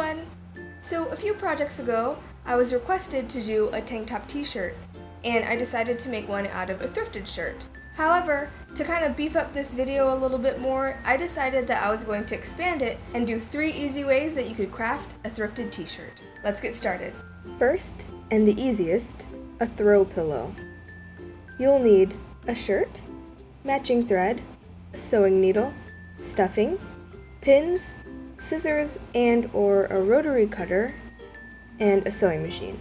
everyone! So a few projects ago, I was requested to do a tank top t-shirt, and I decided to make one out of a thrifted shirt. However, to kind of beef up this video a little bit more, I decided that I was going to expand it and do 3 easy ways that you could craft a thrifted t-shirt. Let's get started. First, and the easiest, a throw pillow. You'll need a shirt, matching thread, a sewing needle, stuffing, pins, scissors and/or a rotary cutter, and a sewing machine.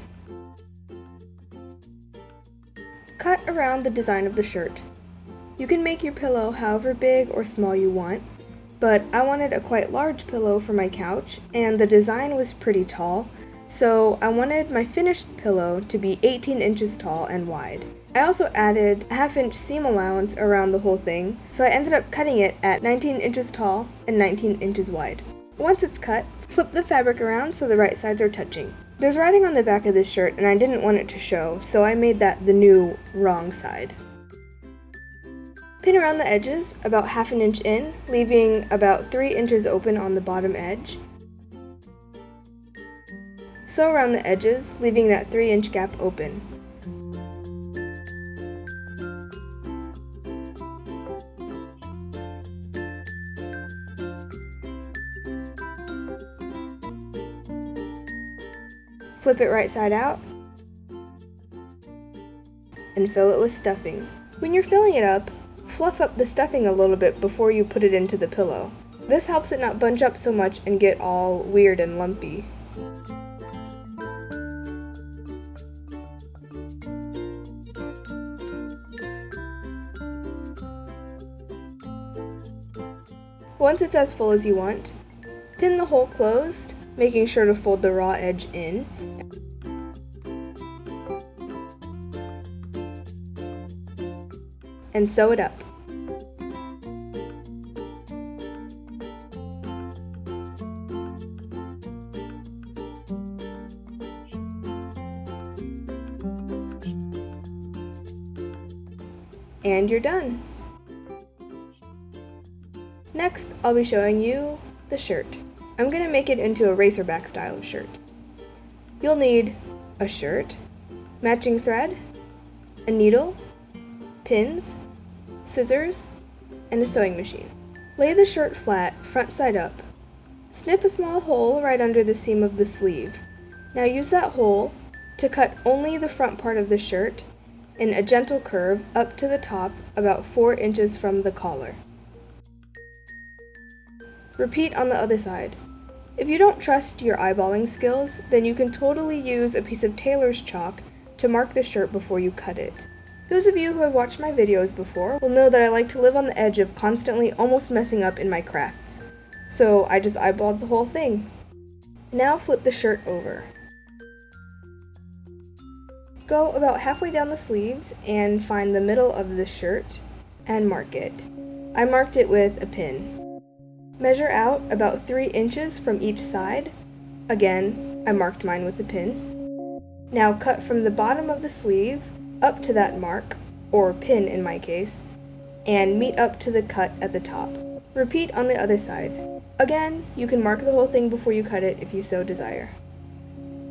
Cut around the design of the shirt. You can make your pillow however big or small you want, but I wanted a quite large pillow for my couch, and the design was pretty tall, so I wanted my finished pillow to be 18 inches tall and wide. I also added a 1/2 inch seam allowance around the whole thing, so I ended up cutting it at 19 inches tall and 19 inches wide. Once it's cut, flip the fabric around so the right sides are touching. There's writing on the back of this shirt and I didn't want it to show, so I made that the new wrong side. Pin around the edges about 1/2 inch in, leaving about 3 inches open on the bottom edge. Sew around the edges, leaving that 3 inch gap open. Flip it right side out and fill it with stuffing. When you're filling it up, fluff up the stuffing a little bit before you put it into the pillow. This helps it not bunch up so much and get all weird and lumpy. Once it's as full as you want, pin the hole closed, making sure to fold the raw edge in. And sew it up. And you're done. Next, I'll be showing you the shirt. I'm going to make it into a racerback style of shirt. You'll need a shirt, matching thread, a needle, pins, scissors, and a sewing machine. Lay the shirt flat, front side up. Snip a small hole right under the seam of the sleeve. Now use that hole to cut only the front part of the shirt in a gentle curve up to the top about 4 inches from the collar. Repeat on the other side. If you don't trust your eyeballing skills, then you can totally use a piece of tailor's chalk to mark the shirt before you cut it. Those of you who have watched my videos before will know that I like to live on the edge of constantly almost messing up in my crafts. So I just eyeballed the whole thing. Now flip the shirt over. Go about halfway down the sleeves and find the middle of the shirt and mark it. I marked it with a pin. Measure out about 3 inches from each side. Again, I marked mine with a pin. Now cut from the bottom of the sleeve up to that mark, or pin in my case, and meet up to the cut at the top. Repeat on the other side. Again, you can mark the whole thing before you cut it if you so desire.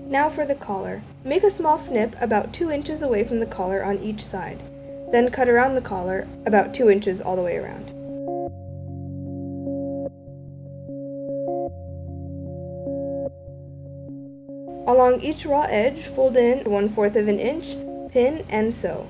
Now for the collar. Make a small snip about 2 inches away from the collar on each side. Then cut around the collar about 2 inches all the way around. Along each raw edge, fold in 1/4 of an inch, pin, and sew.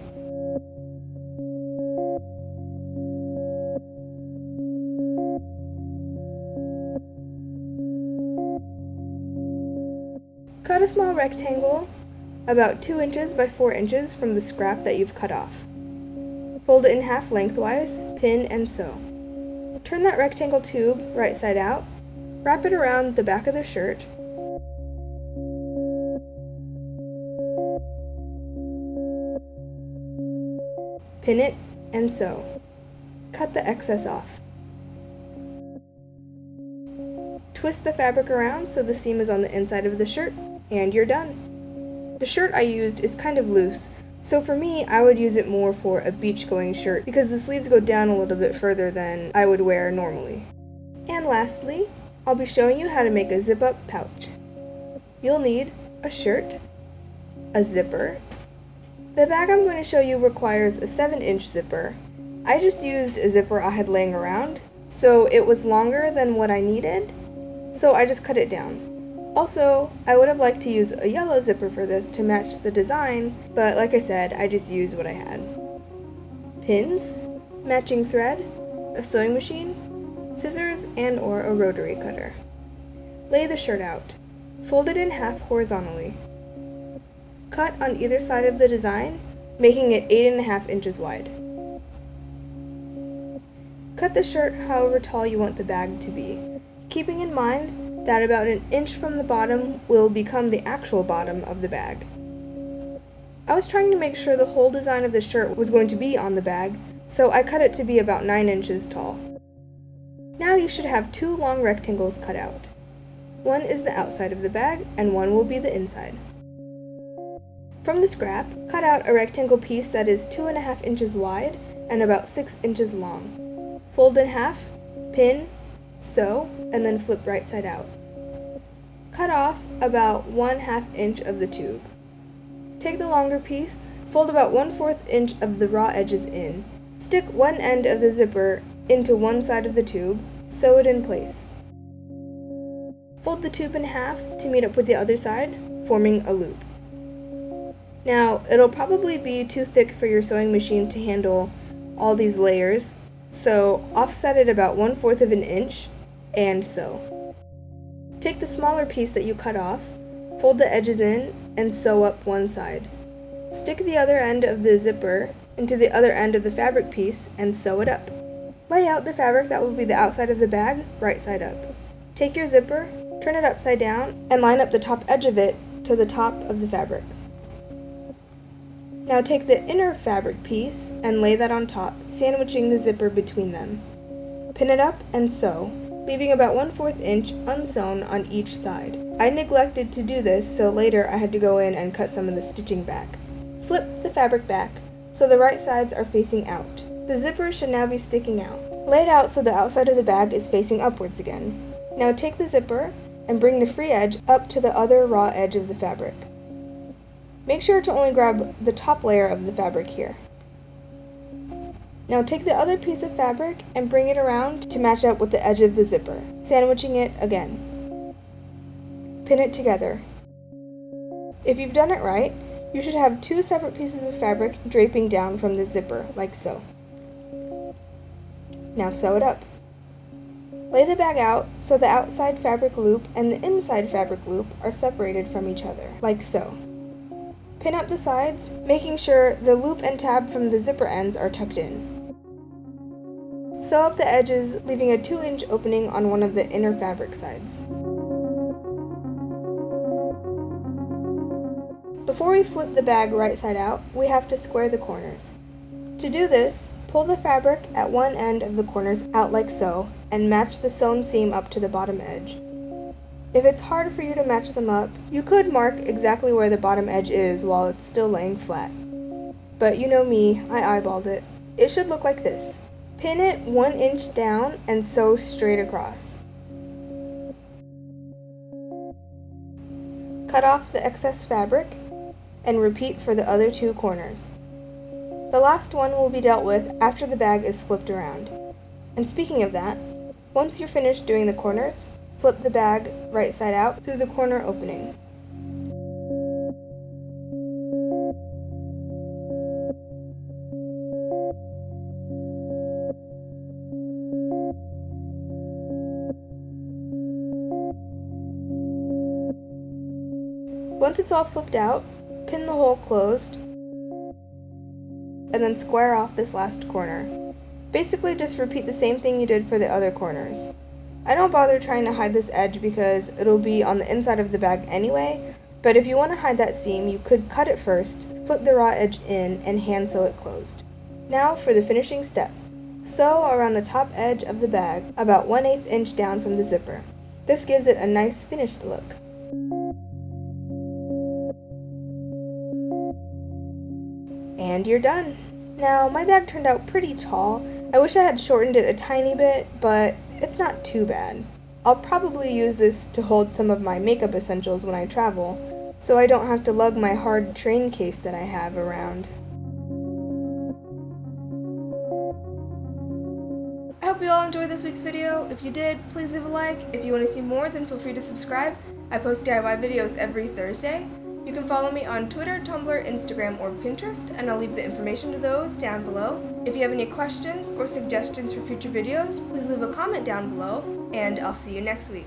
Cut a small rectangle about 2 inches by 4 inches from the scrap that you've cut off. Fold it in half lengthwise, pin, and sew. Turn that rectangle tube right side out, wrap it around the back of the shirt, pin it, and sew. Cut the excess off. Twist the fabric around so the seam is on the inside of the shirt, and you're done. The shirt I used is kind of loose, so for me, I would use it more for a beach-going shirt because the sleeves go down a little bit further than I would wear normally. And lastly, I'll be showing you how to make a zip-up pouch. you'll need a shirt, a zipper. The bag I'm going to show you requires a 7-inch zipper. I just used a zipper I had laying around, so it was longer than what I needed, so I just cut it down. Also, I would have liked to use a yellow zipper for this to match the design, but like I said, I just used what I had. Pins, matching thread, a sewing machine, scissors and/or a rotary cutter. Lay the shirt out. Fold it in half horizontally. Cut on either side of the design, making it 8.5 inches wide. Cut the shirt however tall you want the bag to be, keeping in mind that about 1 inch from the bottom will become the actual bottom of the bag. I was trying to make sure the whole design of the shirt was going to be on the bag, so I cut it to be about 9 inches tall. Now you should have 2 long rectangles cut out. One is the outside of the bag, and one will be the inside. From the scrap, cut out a rectangle piece that is 2.5 inches wide and about 6 inches long. Fold in half, pin, sew, and then flip right side out. Cut off about 1/2 inch of the tube. Take the longer piece, fold about 1/4 inch of the raw edges in, stick one end of the zipper into one side of the tube, sew it in place. Fold the tube in half to meet up with the other side, forming a loop. Now, it'll probably be too thick for your sewing machine to handle all these layers, so offset it about 1/4 of an inch and sew. Take the smaller piece that you cut off, fold the edges in, and sew up one side. Stick the other end of the zipper into the other end of the fabric piece and sew it up. Lay out the fabric that will be the outside of the bag, right side up. Take your zipper, turn it upside down, and line up the top edge of it to the top of the fabric. Now take the inner fabric piece and lay that on top, sandwiching the zipper between them. Pin it up and sew, leaving about 1/4 inch unsewn on each side. I neglected to do this, so later I had to go in and cut some of the stitching back. Flip the fabric back so the right sides are facing out. The zipper should now be sticking out. Lay it out so the outside of the bag is facing upwards again. Now take the zipper and bring the free edge up to the other raw edge of the fabric. Make sure to only grab the top layer of the fabric here. Now take the other piece of fabric and bring it around to match up with the edge of the zipper, sandwiching it again. Pin it together. If you've done it right, you should have 2 separate pieces of fabric draping down from the zipper, like so. Now sew it up. Lay the bag out so the outside fabric loop and the inside fabric loop are separated from each other, like so. Pin up the sides, making sure the loop and tab from the zipper ends are tucked in. Sew up the edges, leaving a 2-inch opening on one of the inner fabric sides. Before we flip the bag right side out, we have to square the corners. To do this, pull the fabric at one end of the corners out like so, and match the sewn seam up to the bottom edge. If it's hard for you to match them up, you could mark exactly where the bottom edge is while it's still laying flat. But you know me, I eyeballed it. It should look like this. Pin it 1 inch down and sew straight across. Cut off the excess fabric and repeat for the other 2 corners. The last one will be dealt with after the bag is flipped around. And speaking of that, once you're finished doing the corners, flip the bag right side out through the corner opening. Once it's all flipped out, pin the hole closed, and then square off this last corner. Basically just repeat the same thing you did for the other corners. I don't bother trying to hide this edge because it'll be on the inside of the bag anyway, but if you want to hide that seam, you could cut it first, flip the raw edge in, and hand sew it closed. Now for the finishing step. Sew around the top edge of the bag, about 1/8 inch down from the zipper. This gives it a nice finished look. And you're done. Now, my bag turned out pretty tall. I wish I had shortened it a tiny bit, but it's not too bad. I'll probably use this to hold some of my makeup essentials when I travel, so I don't have to lug my hard train case that I have around. I hope you all enjoyed this week's video. If you did, please leave a like. If you want to see more, then feel free to subscribe. I post DIY videos every Thursday. You can follow me on Twitter, Tumblr, Instagram, or Pinterest, and I'll leave the information to those down below. If you have any questions or suggestions for future videos, please leave a comment down below, and I'll see you next week.